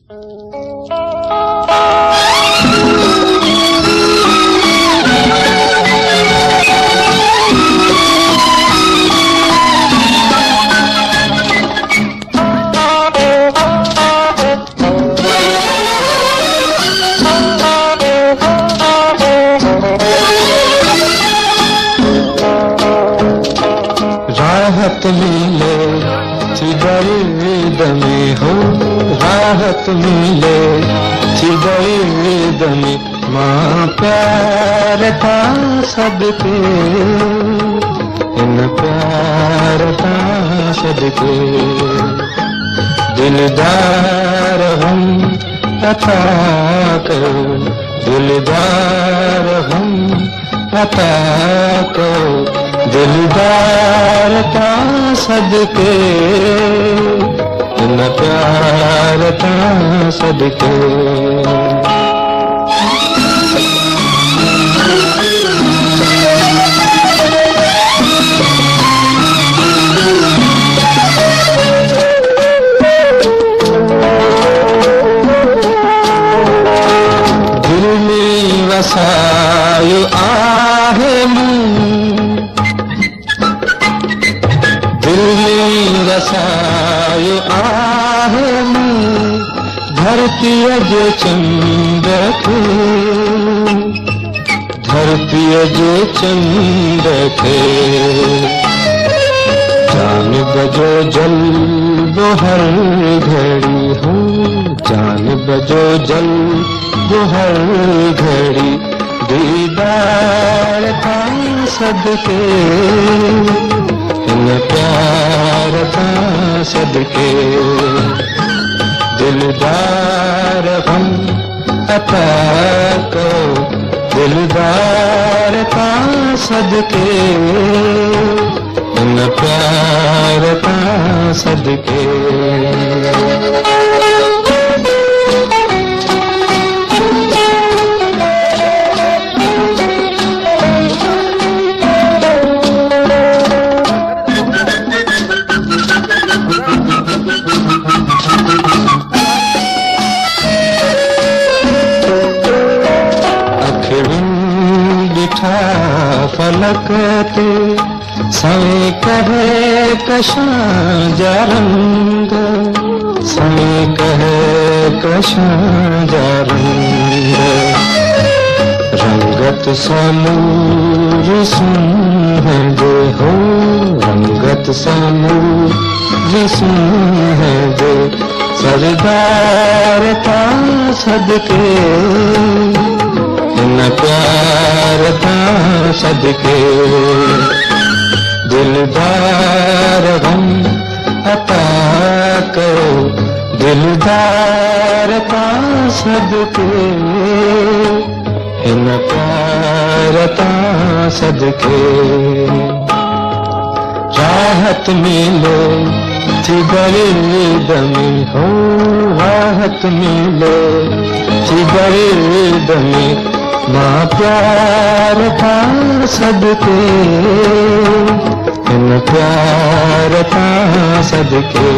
राहत मिले थी दर्द में हो, राहत मिले थी दर्द में, माँ प्यार था सदके, इन प्यार था सदके, दिलदार हम अता करो, दिलदार हम अता करो, दिलदार का सदके, न प्यार का सदके। दिल में वसायो आहे रसायो आहे में, धरती जो चंदक, धरती जो चंदक, जान बजो जल वो हर घड़ी हो, जान बजो जल वो हर घड़ी, दीदार का सदके, न प्यार का सदके, दिलदार हम अता करो, दिलदार का सदके, न प्यार का सदके। फलक ते समय कहे कशां जा रंग, समय कहे कशां जा रंग, रंगत समूर सुन दे हो, रंगत समूर सुन दे, सरदार का सदके, न प्यार था सदके, दिलदार हम अता करो, दिलदार का सदके, न प्यार था सदके। राहत मिले थी दर्द में हो, राहत मिले थी दर्द में, माँ प्यार था सदके, न प्यार था सदके।